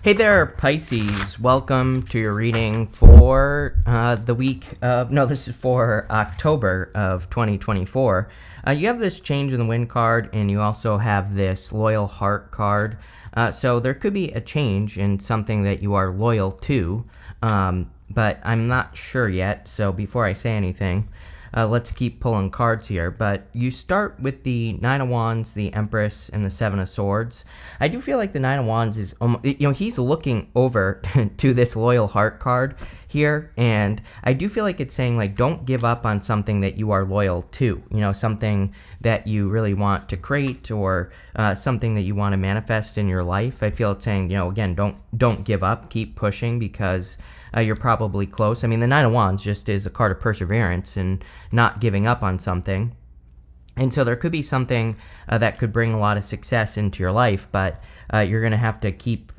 Hey there, Pisces. Welcome to your reading for the week of, no, this is for October of 2024. You have this change in the wind card, and you also have this loyal heart card. So there could be a change in something that you are loyal to, but I'm not sure yet. So before I say anything, let's keep pulling cards here. But you start with the Nine of Wands, the Empress, and the Seven of Swords. I do feel like the Nine of Wands is, he's looking over to this loyal heart card here. And I do feel like it's saying, like, don't give up on something that you are loyal to. Something that you really want to create, or something that you want to manifest in your life. I feel it's saying, again, don't give up. Keep pushing, because you're probably close. I mean, the Nine of Wands just is a card of perseverance and not giving up on something. And so there could be something that could bring a lot of success into your life, but you're going to have to keep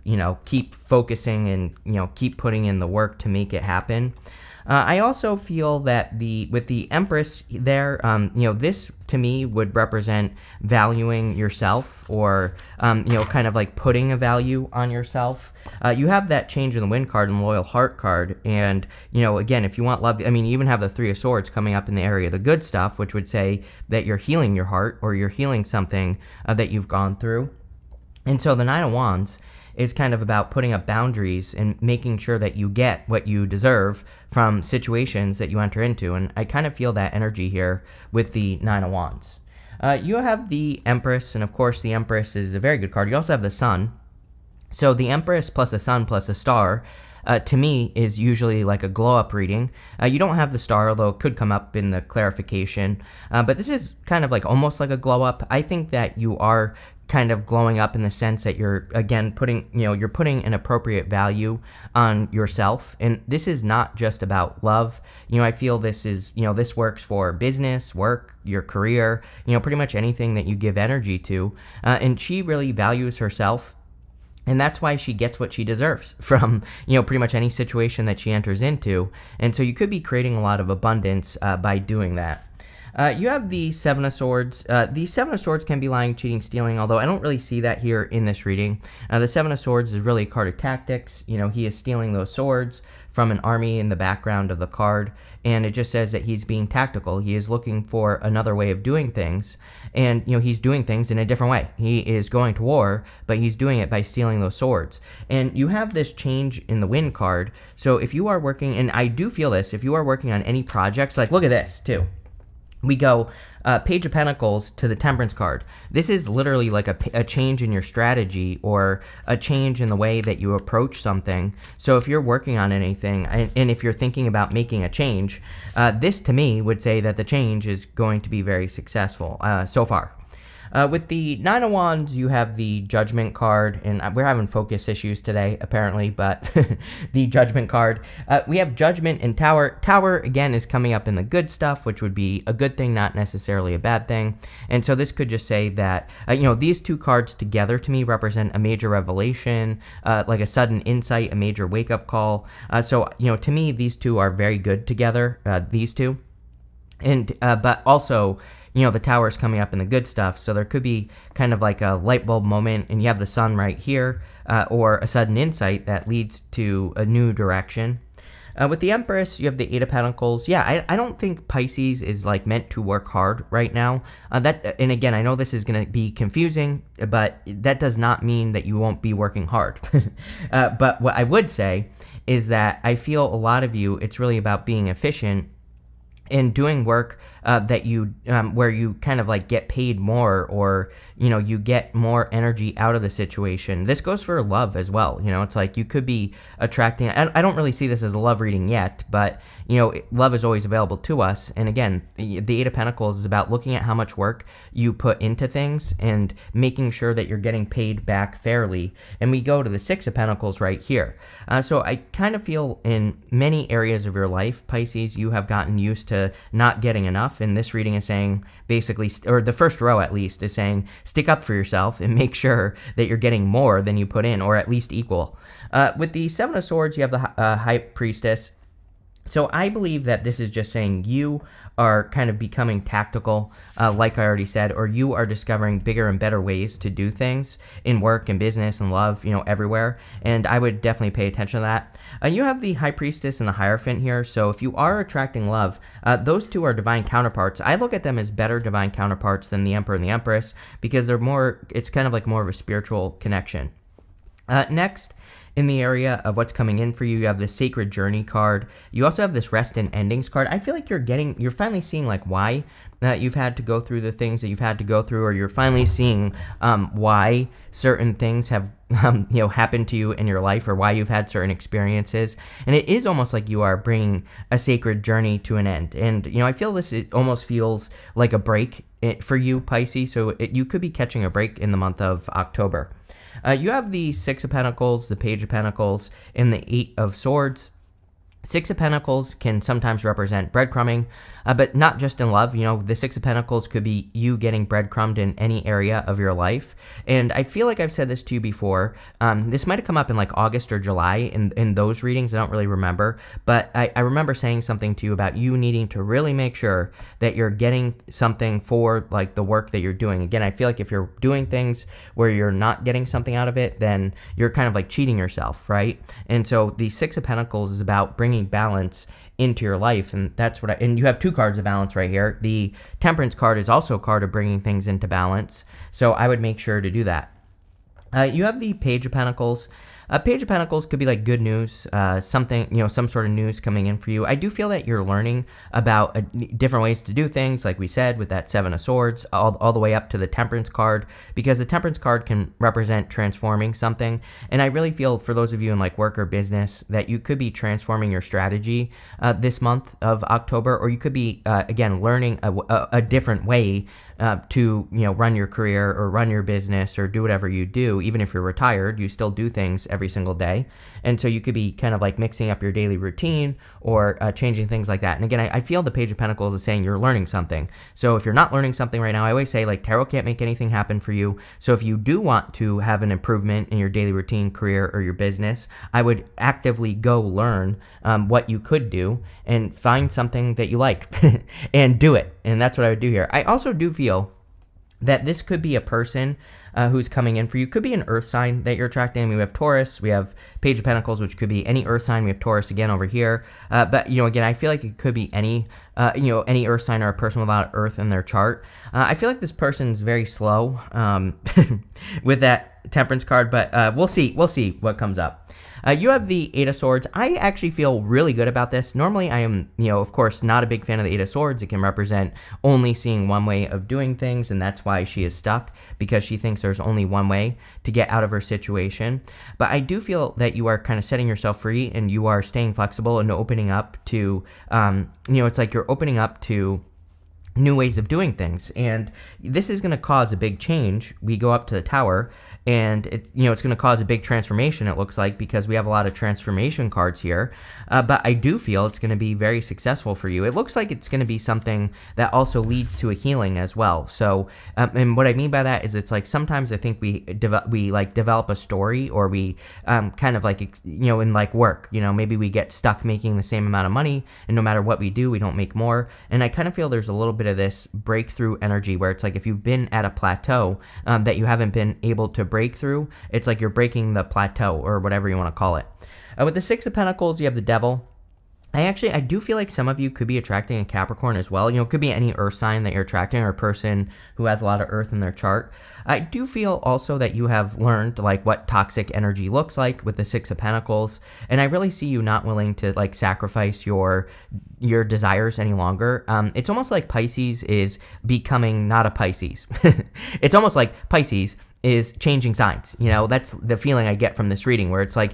focusing and, keep putting in the work to make it happen. I also feel that with the Empress there, this to me would represent valuing yourself, or, kind of like putting a value on yourself. You have that change in the wind card and loyal heart card. And, again, if you want love, I mean, you even have the Three of Swords coming up in the area of the good stuff, which would say that you're healing your heart, or you're healing something that you've gone through. And so the Nine of Wands is kind of about putting up boundaries and making sure that you get what you deserve from situations that you enter into. And I kind of feel that energy here with the Nine of Wands. You have the Empress, and of course the Empress is a very good card. You also have the Sun. So the Empress plus the Sun plus a star, to me, is usually like a glow-up reading. You don't have the star, although it could come up in the clarification. But this is kind of like almost like a glow-up. I think that you are kind of glowing up in the sense that you're, again, putting an appropriate value on yourself. And this is not just about love. I feel this is, this works for business, work, your career, pretty much anything that you give energy to. And she really values herself. And that's why she gets what she deserves from, pretty much any situation that she enters into. And so you could be creating a lot of abundance by doing that. You have the Seven of Swords. The Seven of Swords can be lying, cheating, stealing, although I don't really see that here in this reading. The Seven of Swords is really a card of tactics. He is stealing those swords from an army in the background of the card, and it just says that he's being tactical. He is looking for another way of doing things, and, he's doing things in a different way. He is going to war, but he's doing it by stealing those swords. And you have this change in the wind card, so if you are working, and I do feel this, if you are working on any projects, like, look at this, too. We go Page of Pentacles to the Temperance card. This is literally like a change in your strategy, or a change in the way that you approach something. So if you're working on anything, and if you're thinking about making a change, this to me would say that the change is going to be very successful so far. With the Nine of Wands, you have the Judgment card, and we're having focus issues today, apparently, but the Judgment card. We have Judgment and Tower. Tower, again, is coming up in the good stuff, which would be a good thing, not necessarily a bad thing. And so this could just say that, these two cards together to me represent a major revelation, like a sudden insight, a major wake-up call. So, to me, these two are very good together, these two. And, but also, the Tower is coming up in the good stuff, so there could be kind of like a light bulb moment, and you have the Sun right here, or a sudden insight that leads to a new direction. With the Empress, you have the Eight of Pentacles. Yeah, I don't think Pisces is, like, meant to work hard right now. And again, I know this is going to be confusing, but that does not mean that you won't be working hard. But what I would say is that I feel a lot of you, it's really about being efficient and doing work that you where you kind of like get paid more, or you get more energy out of the situation. This goes for love as well. It's like you could be attracting, I don't really see this as a love reading yet, but love is always available to us. And again, the Eight of Pentacles is about looking at how much work you put into things and making sure that you're getting paid back fairly. And we go to the Six of Pentacles right here. So I kind of feel in many areas of your life, Pisces, you have gotten used to not getting enough. And this reading is saying, basically, or the first row at least, is saying, stick up for yourself and make sure that you're getting more than you put in, or at least equal. With the Seven of Swords, you have the High Priestess. So I believe that this is just saying you are kind of becoming tactical, like I already said, or you are discovering bigger and better ways to do things in work and business and love, everywhere. And I would definitely pay attention to that. You have the High Priestess and the Hierophant here. So if you are attracting love, those two are divine counterparts. I look at them as better divine counterparts than the Emperor and the Empress because it's kind of like more of a spiritual connection. Next, in the area of what's coming in for you, you have the Sacred Journey card. You also have this Rest and Endings card. I feel like you're finally seeing like why you've had to go through the things that you've had to go through, or you're finally seeing why certain things have happened to you in your life, or why you've had certain experiences. And it is almost like you are bringing a sacred journey to an end. And I feel it almost feels like a break for you, Pisces. So you could be catching a break in the month of October. You have the Six of Pentacles, the Page of Pentacles, and the Eight of Swords. Six of Pentacles can sometimes represent breadcrumbing, but not just in love. The Six of Pentacles could be you getting breadcrumbed in any area of your life. And I feel like I've said this to you before. This might have come up in like August or July in those readings. I don't really remember. But I remember saying something to you about you needing to really make sure that you're getting something for like the work that you're doing. Again, I feel like if you're doing things where you're not getting something out of it, then you're kind of like cheating yourself, right? And so the Six of Pentacles is about bringing balance into your life, and that's what and you have two cards of balance right here. The Temperance card is also a card of bringing things into balance, so I would make sure to do that. You have the Page of Pentacles. Page of Pentacles could be like good news, something, some sort of news coming in for you. I do feel that you're learning about different ways to do things, like we said, with that Seven of Swords, all the way up to the Temperance card, because the Temperance card can represent transforming something. And I really feel for those of you in like work or business that you could be transforming your strategy this month of October, or you could be, again, learning a different way to run your career or run your business or do whatever you do. Even if you're retired, you still do things every single day. And so you could be kind of like mixing up your daily routine or changing things like that. And again, I feel the Page of Pentacles is saying you're learning something. So if you're not learning something right now, I always say like tarot can't make anything happen for you. So if you do want to have an improvement in your daily routine, career, or your business, I would actively go learn what you could do and find something that you like and do it. And that's what I would do here. I also do feel that this could be a person who's coming in for you. Could be an earth sign that you're attracting. We have Taurus, we have Page of Pentacles, which could be any earth sign. We have Taurus again over here. But, again, I feel like it could be any earth sign or a person without earth in their chart. I feel like this person's very slow with that Temperance card, but we'll see what comes up. You have the Eight of Swords. I actually feel really good about this. Normally, I am, of course, not a big fan of the Eight of Swords. It can represent only seeing one way of doing things, and that's why she is stuck, because she thinks there's only one way to get out of her situation. But I do feel that you are kind of setting yourself free, and you are staying flexible and opening up to, it's like you're opening up to new ways of doing things, and this is going to cause a big change. We go up to the Tower, and it's going to cause a big transformation, it looks like, because we have a lot of transformation cards here. But I do feel it's going to be very successful for you. It looks like it's going to be something that also leads to a healing as well. So, and what I mean by that is it's like sometimes I think we develop a story, or we kind of like, in like work, maybe we get stuck making the same amount of money, and no matter what we do, we don't make more. And I kind of feel there's a little bit of this breakthrough energy where it's like if you've been at a plateau that you haven't been able to break through, it's like you're breaking the plateau, or whatever you want to call it. With the Six of Pentacles, you have the Devil. I do feel like some of you could be attracting a Capricorn as well. It could be any earth sign that you're attracting, or a person who has a lot of earth in their chart. I do feel also that you have learned like what toxic energy looks like with the Six of Pentacles, and I really see you not willing to like sacrifice your desires any longer. It's almost like Pisces is becoming not a Pisces. It's almost like Pisces is changing signs. That's the feeling I get from this reading, where it's like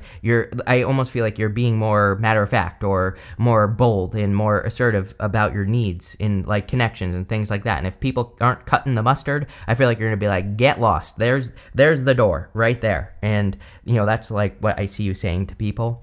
I almost feel like you're being more matter of fact, or more bold and more assertive about your needs in like connections and things like that. And if people aren't cutting the mustard, I feel like you're gonna be like, get lost. There's the door right there. And that's like what I see you saying to people.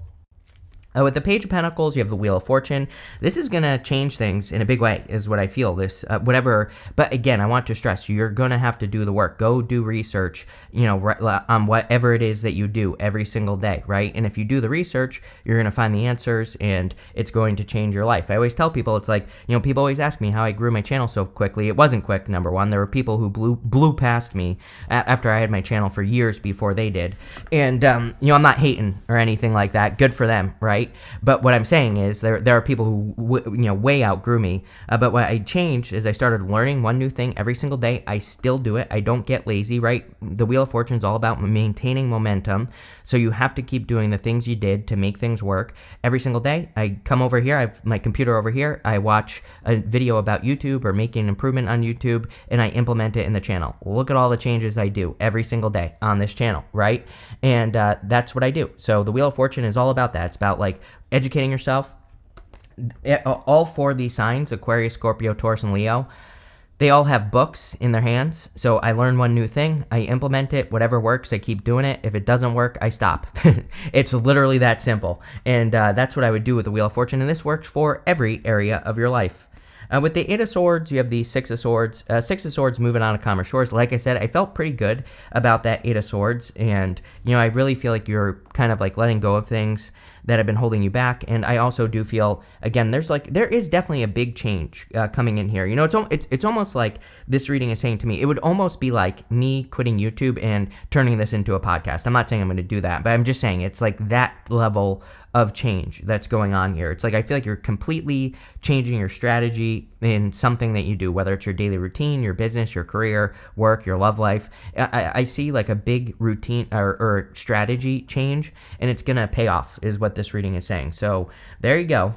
With the Page of Pentacles, you have the Wheel of Fortune. This is going to change things in a big way, is what I feel. This, whatever. But again, I want to stress, you're going to have to do the work. Go do research, on whatever it is that you do every single day, right? And if you do the research, you're going to find the answers, and it's going to change your life. I always tell people, it's like, people always ask me how I grew my channel so quickly. It wasn't quick, number one. There were people who blew past me after I had my channel for years before they did. And, I'm not hating or anything like that. Good for them, right? But what I'm saying is there are people who way outgrew me. But what I changed is I started learning one new thing every single day. I still do it. I don't get lazy, right? The Wheel of Fortune is all about maintaining momentum. So you have to keep doing the things you did to make things work every single day. I come over here. I have my computer over here. I watch a video about YouTube or making an improvement on YouTube, and I implement it in the channel. Look at all the changes I do every single day on this channel, right? And that's what I do. So the Wheel of Fortune is all about that. It's about educating yourself. All four of these signs, Aquarius, Scorpio, Taurus, and Leo, they all have books in their hands. So I learn one new thing, I implement it, whatever works, I keep doing it. If it doesn't work, I stop. It's literally that simple. And that's what I would do with the Wheel of Fortune. And this works for every area of your life. With the Eight of Swords, you have the Six of Swords. Six of Swords moving on to calmer shores. Like I said, I felt pretty good about that Eight of Swords. And, I really feel like you're kind of letting go of things that have been holding you back. And I also do feel, again, there is definitely a big change coming in here. It's almost like this reading is saying to me, it would almost be like me quitting YouTube and turning this into a podcast. I'm not saying I'm going to do that, but I'm just saying it's like that level of change that's going on here. It's like I feel like you're completely changing your strategy in something that you do, whether it's your daily routine, your business, your career, work, your love life. I see a big routine or strategy change, and it's going to pay off is what this reading is saying. So there you go.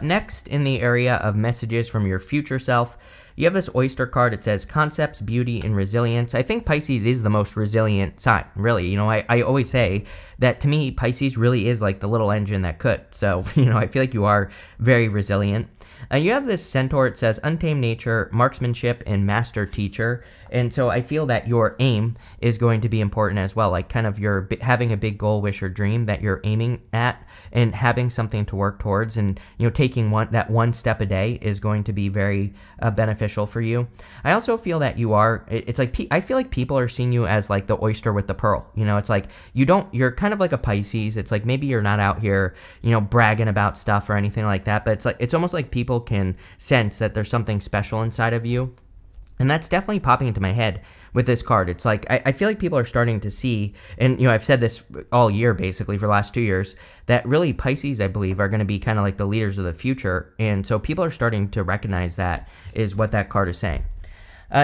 Next, in the area of messages from your future self, you have this oyster card. It says concepts, beauty, and resilience. I think Pisces is the most resilient sign, really. I always say that to me, Pisces really is like the little engine that could. So, I feel like you are very resilient. You have this centaur. It says untamed nature, marksmanship, and master teacher. And so I feel that your aim is going to be important as well. Like kind of your having a big goal, wish, or dream that you're aiming at and having something to work towards. And, taking that one step a day is going to be very beneficial for you. I also feel that I feel like people are seeing you as like the oyster with the pearl. It's like you're kind of like a Pisces. It's like maybe you're not out here, bragging about stuff or anything like that. But it's almost like people can sense that there's something special inside of you. And that's definitely popping into my head with this card. It's like, I feel like people are starting to see, and, I've said this all year, basically, for the last 2 years, that really Pisces, I believe, are going to be kind of like the leaders of the future. And so people are starting to recognize that is what that card is saying.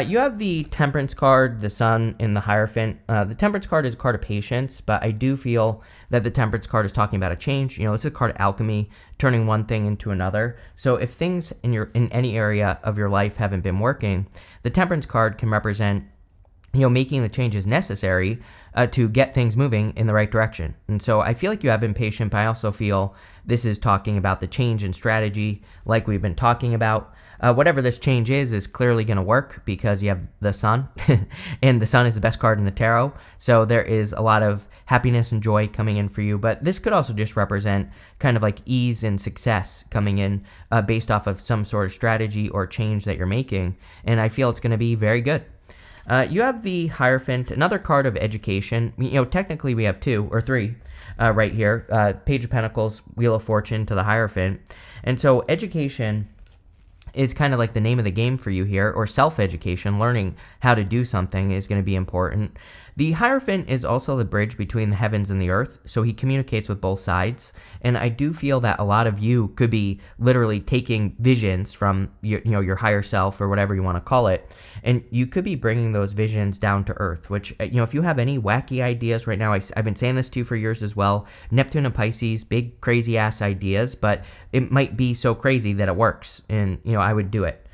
You have the Temperance card, the Sun, and the Hierophant. The Temperance card is a card of patience, but I do feel that the Temperance card is talking about a change. This is a card of alchemy, turning one thing into another. So if things in any area of your life haven't been working, the Temperance card can represent making the changes necessary to get things moving in the right direction. And so I feel like you have been patient, but I also feel this is talking about the change in strategy like we've been talking about. Whatever this change is clearly going to work because you have the Sun, and the Sun is the best card in the tarot. So there is a lot of happiness and joy coming in for you. But this could also just represent kind of like ease and success coming in based off of some sort of strategy or change that you're making. And I feel it's going to be very good. You have the Hierophant, another card of education. Technically we have 2 or 3 right here. Page of Pentacles, Wheel of Fortune to the Hierophant. And so education is kind of like the name of the game for you here, or self-education, learning how to do something is going to be important. The Hierophant is also the bridge between the heavens and the earth, so he communicates with both sides. And I do feel that a lot of you could be literally taking visions from your higher self, or whatever you want to call it, and you could be bringing those visions down to earth, which, if you have any wacky ideas right now, I've been saying this to you for years as well, Neptune and Pisces, big crazy ass ideas, but it might be so crazy that it works, and I would do it.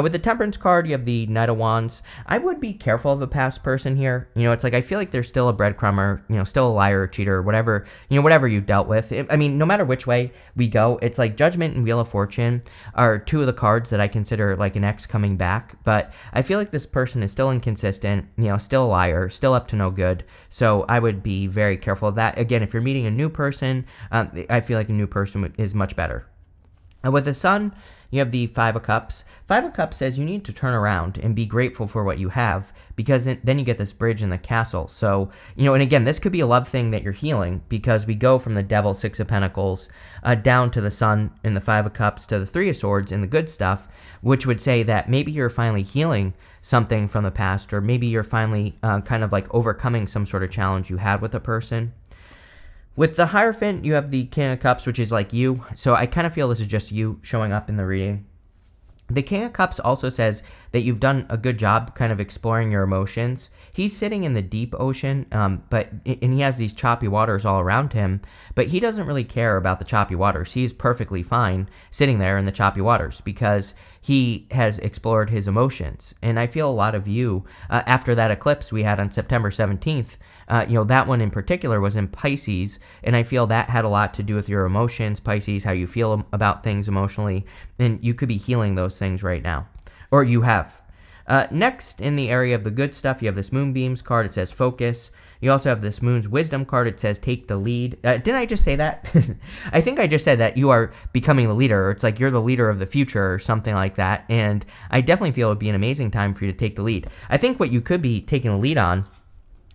With the Temperance card, you have the Knight of Wands. I would be careful of a past person here. It's like I feel like there's still a breadcrumber, still a liar, a cheater, whatever, whatever you've dealt with. I mean, no matter which way we go, it's like Judgment and Wheel of Fortune are two of the cards that I consider like an ex coming back. But I feel like this person is still inconsistent, still a liar, still up to no good. So I would be very careful of that. Again, if you're meeting a new person, I feel like a new person is much better. With the Sun, you have the Five of Cups. Five of Cups says you need to turn around and be grateful for what you have, because then you get this bridge in the castle. So, and again, this could be a love thing that you're healing, because we go from the Devil, Six of Pentacles, down to the Sun in the Five of Cups to the Three of Swords in the good stuff, which would say that maybe you're finally healing something from the past, or maybe you're finally kind of like overcoming some sort of challenge you had with a person. With the Hierophant, you have the King of Cups, which is like you. So I kind of feel this is just you showing up in the reading. The King of Cups also says that you've done a good job kind of exploring your emotions. He's sitting in the deep ocean, and he has these choppy waters all around him, but he doesn't really care about the choppy waters. He's perfectly fine sitting there in the choppy waters because he has explored his emotions. And I feel a lot of you, after that eclipse we had on September 17th, that one in particular was in Pisces, and I feel that had a lot to do with your emotions, Pisces, how you feel about things emotionally, and you could be healing those things right now, or you have. Next, in the area of the good stuff, you have this Moonbeams card. It says focus. You also have this Moon's Wisdom card. It says take the lead. Didn't I just say that? I think I just said that you are becoming the leader, or it's like you're the leader of the future or something like that, and I definitely feel it would be an amazing time for you to take the lead. I think what you could be taking the lead on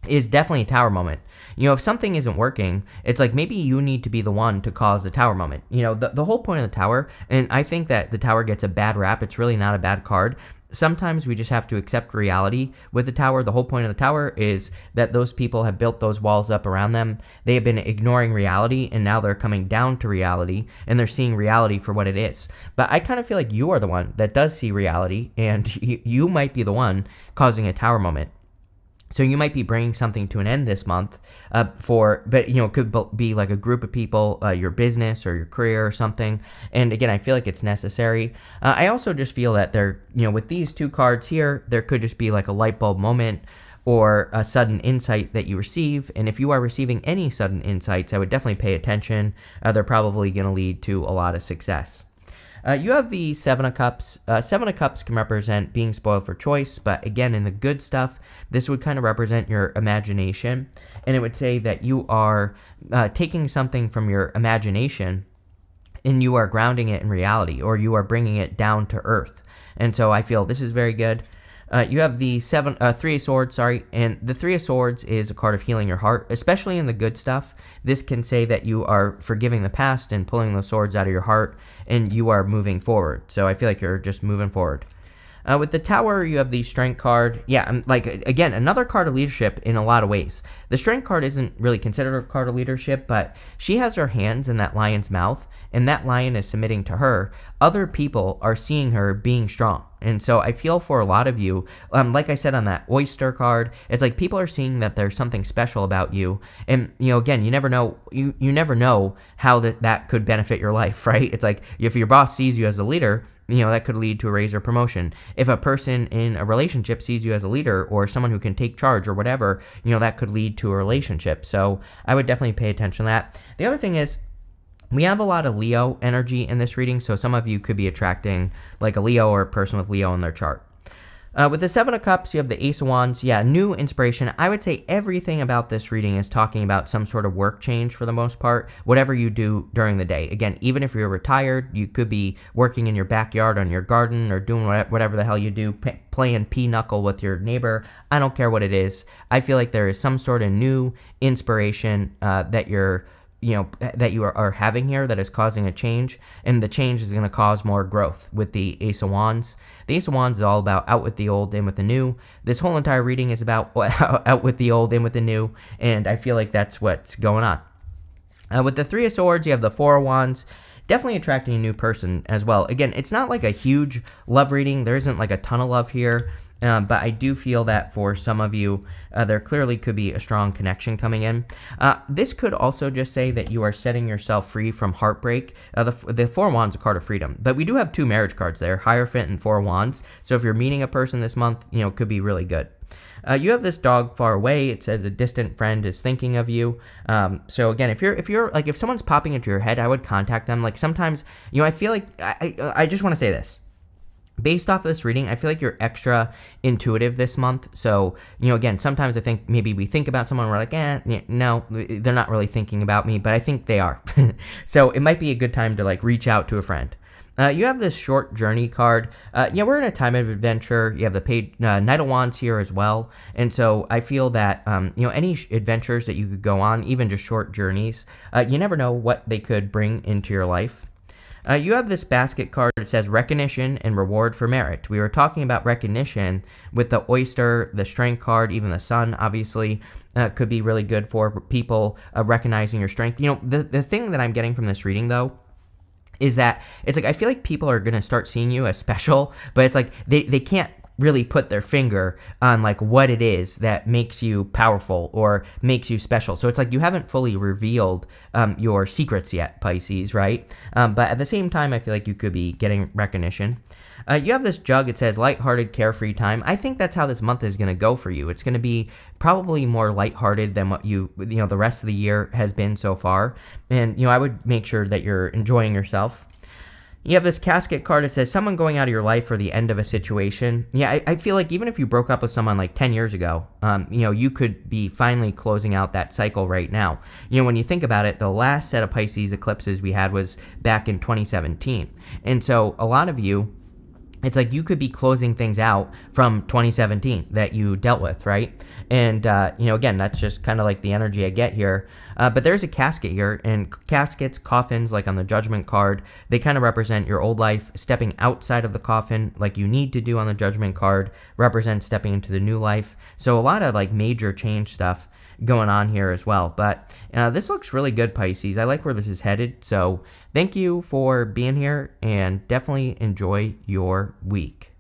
is definitely a tower moment. If something isn't working, it's like maybe you need to be the one to cause the tower moment. The whole point of the tower, and I think that the tower gets a bad rap. It's really not a bad card. Sometimes we just have to accept reality with the tower. The whole point of the tower is that those people have built those walls up around them. They have been ignoring reality, and now they're coming down to reality, and they're seeing reality for what it is. But I kind of feel like you are the one that does see reality, and you might be the one causing a tower moment. So you might be bringing something to an end this month but it could be like a group of people, your business or your career or something. And again, I feel like it's necessary. I also just feel that with these two cards here, there could just be like a light bulb moment or a sudden insight that you receive. And if you are receiving any sudden insights, I would definitely pay attention. They're probably going to lead to a lot of success. You have the Seven of Cups. Seven of Cups can represent being spoiled for choice, but again, in the good stuff, this would kind of represent your imagination, and it would say that you are taking something from your imagination and you are grounding it in reality, or you are bringing it down to earth. And so I feel this is very good. You have the Three of Swords, and the Three of Swords is a card of healing your heart, especially in the good stuff. This can say that you are forgiving the past and pulling those swords out of your heart, and you are moving forward. So I feel like you're just moving forward. With the Tower, you have the Strength card. Yeah, again, another card of leadership in a lot of ways. The Strength card isn't really considered a card of leadership, but she has her hands in that lion's mouth, and that lion is submitting to her. Other people are seeing her being strong. And so I feel for a lot of you, like I said on that Oyster card, it's like people are seeing that there's something special about you. And, again, you never know, you never know how that could benefit your life, right? It's like if your boss sees you as a leader, that could lead to a raise or promotion. If a person in a relationship sees you as a leader or someone who can take charge or whatever, that could lead to a relationship. So I would definitely pay attention to that. The other thing is, we have a lot of Leo energy in this reading, so some of you could be attracting like a Leo or a person with Leo in their chart. With the Seven of Cups, you have the Ace of Wands. Yeah, new inspiration. I would say everything about this reading is talking about some sort of work change for the most part, whatever you do during the day. Again, even if you're retired, you could be working in your backyard on your garden or doing whatever the hell you do, playing pinochle with your neighbor. I don't care what it is. I feel like there is some sort of new inspiration that you are having here that is causing a change, and the change is going to cause more growth with the Ace of Wands. The Ace of Wands is all about out with the old, in with the new. This whole entire reading is about out with the old, in with the new, and I feel like that's what's going on. With the Three of Swords, you have the Four of Wands. Definitely attracting a new person as well. Again, it's not like a huge love reading. There isn't like a ton of love here. But I do feel that for some of you, there clearly could be a strong connection coming in. This could also just say that you are setting yourself free from heartbreak. The Four of Wands is a card of freedom, but we do have two marriage cards there, Hierophant and Four of Wands. So if you're meeting a person this month, it could be really good. You have this dog far away. It says a distant friend is thinking of you. So again, if someone's popping into your head, I would contact them. Like sometimes, I feel like I just want to say this. Based off of this reading, I feel like you're extra intuitive this month. So, again, sometimes I think maybe we think about someone, we're like, no, they're not really thinking about me, but I think they are. So it might be a good time to like reach out to a friend. You have this short journey card. We're in a time of adventure. You have the paid Knight of Wands here as well. And so I feel that, any adventures that you could go on, even just short journeys, you never know what they could bring into your life. You have this basket card. It says recognition and reward for merit. We were talking about recognition with the oyster, the strength card, even the sun, obviously, could be really good for people recognizing your strength. The thing that I'm getting from this reading, though, is that it's like I feel like people are going to start seeing you as special, but it's like they can't really put their finger on like what it is that makes you powerful or makes you special. So it's like you haven't fully revealed your secrets yet, Pisces, right? But at the same time, I feel like you could be getting recognition. You have this jug. It says lighthearted, carefree time. I think that's how this month is going to go for you. It's going to be probably more lighthearted than what the rest of the year has been so far. And, I would make sure that you're enjoying yourself. You have this casket card. It says someone going out of your life or the end of a situation. Yeah, I feel like even if you broke up with someone like 10 years ago, you could be finally closing out that cycle right now. When you think about it, the last set of Pisces eclipses we had was back in 2017. And so a lot of you, it's like you could be closing things out from 2017 that you dealt with, right? And, again, that's just kind of like the energy I get here. But there's a casket here, and caskets, coffins, like on the Judgment card, they kind of represent your old life. Stepping outside of the coffin, like you need to do on the Judgment card, represents stepping into the new life. So a lot of like major change stuff going on here as well. But this looks really good, Pisces. I like where this is headed. So thank you for being here, and definitely enjoy your week.